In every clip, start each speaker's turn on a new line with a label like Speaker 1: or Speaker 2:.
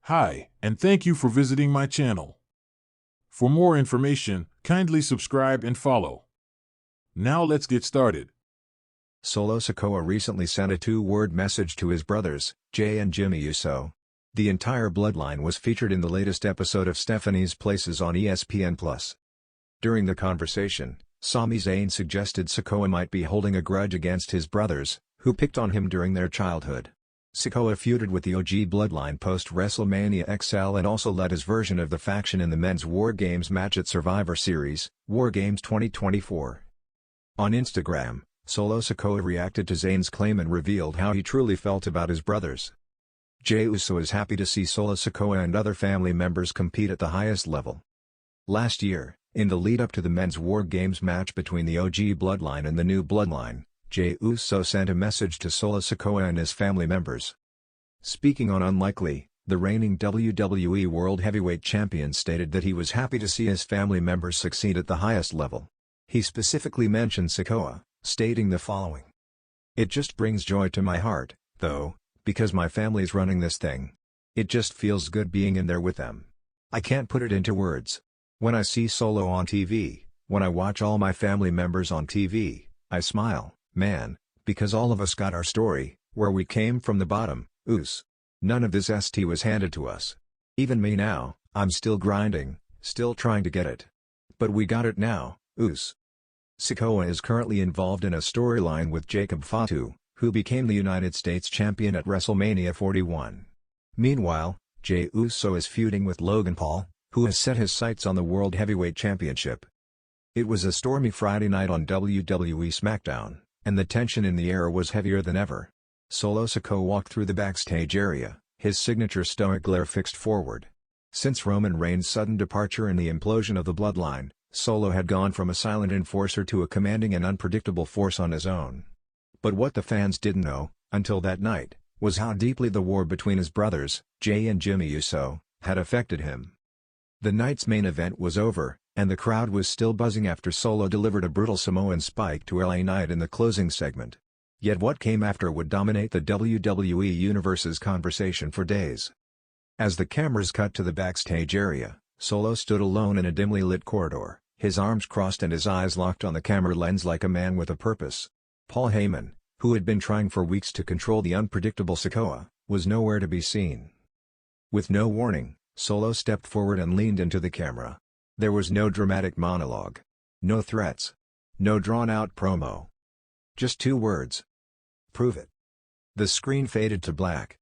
Speaker 1: Hi, and thank you for visiting my channel. For more information, kindly subscribe and follow. Now let's get started.
Speaker 2: Solo Sikoa recently sent a two-word message to his brothers, Jey and Jimmy Uso. The entire bloodline was featured in the latest episode of Stephanie's Places on ESPN+. During the conversation, Sami Zayn suggested Sikoa might be holding a grudge against his brothers, who picked on him during their childhood. Sikoa feuded with the OG bloodline post-WrestleMania XL and also led his version of the faction in the men's War Games match at Survivor Series, War Games 2024. On Instagram, Solo Sikoa reacted to Zayn's claim and revealed how he truly felt about his brothers. Jey Uso is happy to see Solo Sikoa and other family members compete at the highest level. Last year, in the lead-up to the men's War Games match between the OG bloodline and the new bloodline, Jey Uso sent a message to Solo Sikoa and his family members. Speaking on Unlikely, the reigning WWE World Heavyweight Champion stated that he was happy to see his family members succeed at the highest level. He specifically mentioned Sikoa, stating the following. "It just brings joy to my heart, though, because my family's running this thing. It just feels good being in there with them. I can't put it into words. When I see Solo on TV, when I watch all my family members on TV, I smile. Man, because all of us got our story, where we came from the bottom, oos. None of this ST was handed to us. Even me now, I'm still grinding, still trying to get it. But we got it now, oos." Sikoa is currently involved in a storyline with Jacob Fatu, who became the United States Champion at WrestleMania 41. Meanwhile, Jey Uso is feuding with Logan Paul, who has set his sights on the World Heavyweight Championship. It was a stormy Friday night on WWE SmackDown, and the tension in the air was heavier than ever. Solo Sikoa walked through the backstage area, his signature stoic glare fixed forward. Since Roman Reigns' sudden departure and the implosion of the bloodline, Solo had gone from a silent enforcer to a commanding and unpredictable force on his own. But what the fans didn't know, until that night, was how deeply the war between his brothers, Jey and Jimmy Uso, had affected him. The night's main event was over, and the crowd was still buzzing after Solo delivered a brutal Samoan spike to LA Knight in the closing segment. Yet what came after would dominate the WWE Universe's conversation for days. As the cameras cut to the backstage area, Solo stood alone in a dimly lit corridor, his arms crossed and his eyes locked on the camera lens like a man with a purpose. Paul Heyman, who had been trying for weeks to control the unpredictable Sikoa, was nowhere to be seen. With no warning, Solo stepped forward and leaned into the camera. There was no dramatic monologue. No threats. No drawn-out promo. Just two words. Prove it. The screen faded to black.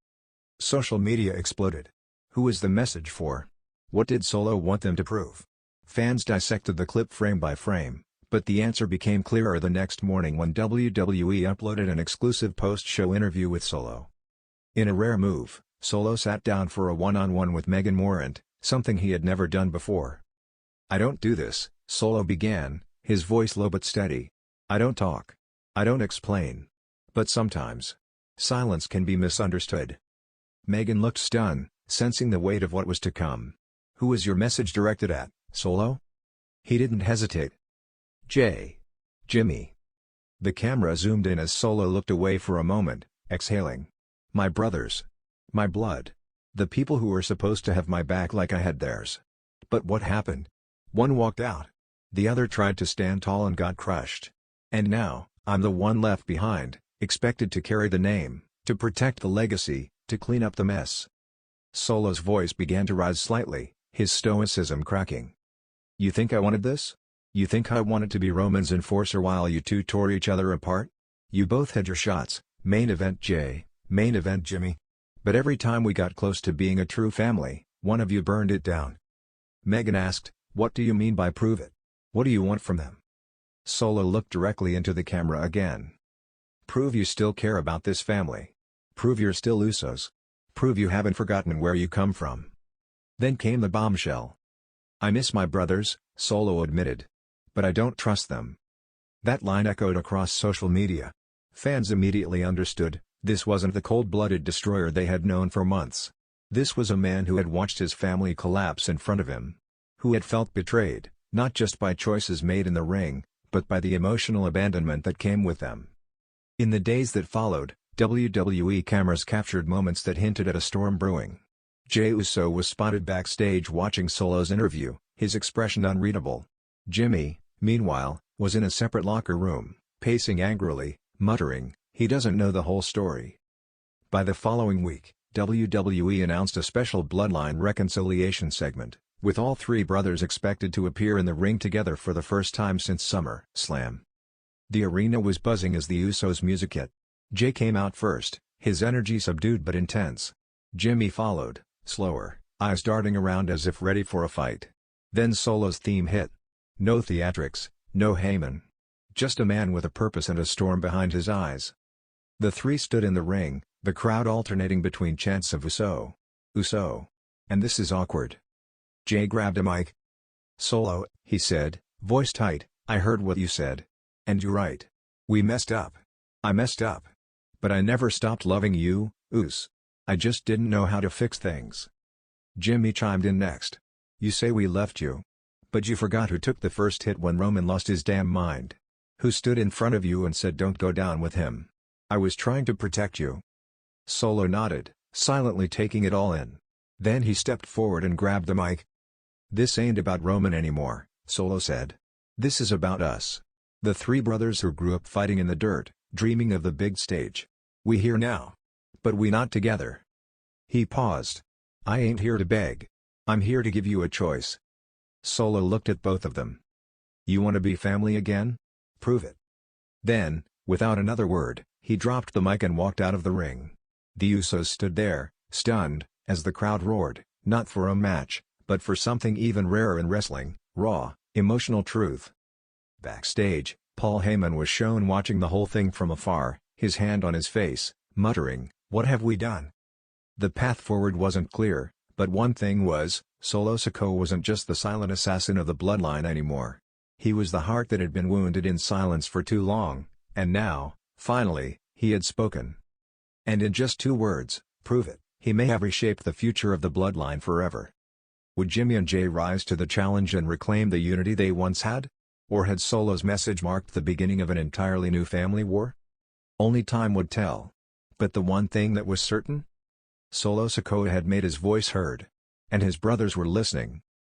Speaker 2: Social media exploded. Who was the message for? What did Solo want them to prove? Fans dissected the clip frame by frame, but the answer became clearer the next morning when WWE uploaded an exclusive post-show interview with Solo. In a rare move, Solo sat down for a one-on-one with Megan Morant, something he had never done before. "I don't do this," Solo began, his voice low but steady. "I don't talk. I don't explain. But sometimes, silence can be misunderstood." Megan looked stunned, sensing the weight of what was to come. "Who is your message directed at, Solo?" He didn't hesitate. "Jey. Jimmy." The camera zoomed in as Solo looked away for a moment, exhaling. "My brothers. My blood. The people who were supposed to have my back like I had theirs. But what happened? One walked out. The other tried to stand tall and got crushed. And now, I'm the one left behind, expected to carry the name, to protect the legacy, to clean up the mess." Solo's voice began to rise slightly, his stoicism cracking. "You think I wanted this? You think I wanted to be Roman's enforcer while you two tore each other apart? You both had your shots, main event Jey, main event Jimmy. But every time we got close to being a true family, one of you burned it down." Megan asked, "What do you mean by prove it? What do you want from them?" Solo looked directly into the camera again. "Prove you still care about this family. Prove you're still Usos. Prove you haven't forgotten where you come from." Then came the bombshell. "I miss my brothers," Solo admitted. "But I don't trust them." That line echoed across social media. Fans immediately understood, this wasn't the cold-blooded destroyer they had known for months. This was a man who had watched his family collapse in front of him. Who had felt betrayed, not just by choices made in the ring, but by the emotional abandonment that came with them. In the days that followed, WWE cameras captured moments that hinted at a storm brewing. Jey Uso was spotted backstage watching Solo's interview, his expression unreadable. Jimmy, meanwhile, was in a separate locker room, pacing angrily, muttering, he doesn't know the whole story. By the following week, WWE announced a special Bloodline reconciliation segment, with all three brothers expected to appear in the ring together for the first time since SummerSlam. The arena was buzzing as the Usos' music hit. Jey came out first, his energy subdued but intense. Jimmy followed, slower, eyes darting around as if ready for a fight. Then Solo's theme hit. No theatrics, no Heyman. Just a man with a purpose and a storm behind his eyes. The three stood in the ring, the crowd alternating between chants of Uso. Uso. And this is awkward. Jey grabbed a mic. Solo, he said, voice tight, I heard what you said. And you're right. We messed up. I messed up. But I never stopped loving you, Us. I just didn't know how to fix things. Jimmy chimed in next. You say we left you. But you forgot who took the first hit when Roman lost his damn mind. Who stood in front of you and said don't go down with him. I was trying to protect you. Solo nodded, silently taking it all in. Then he stepped forward and grabbed the mic. This ain't about Roman anymore, Solo said. This is about us. The three brothers who grew up fighting in the dirt, dreaming of the big stage. We here now. But we not together. He paused. I ain't here to beg. I'm here to give you a choice. Solo looked at both of them. You want to be family again? Prove it. Then, without another word, he dropped the mic and walked out of the ring. The Usos stood there, stunned, as the crowd roared, not for a match, but for something even rarer in wrestling, raw, emotional truth. Backstage, Paul Heyman was shown watching the whole thing from afar, his hand on his face, muttering, what have we done? The path forward wasn't clear, but one thing was, Solo Sikoa wasn't just the silent assassin of the bloodline anymore. He was the heart that had been wounded in silence for too long, and now, finally, he had spoken. And in just 2 words, prove it, he may have reshaped the future of the bloodline forever. Would Jimmy and Jey rise to the challenge and reclaim the unity they once had? Or had Solo's message marked the beginning of an entirely new family war? Only time would tell. But the one thing that was certain? Solo Sikoa had made his voice heard. And his brothers were listening.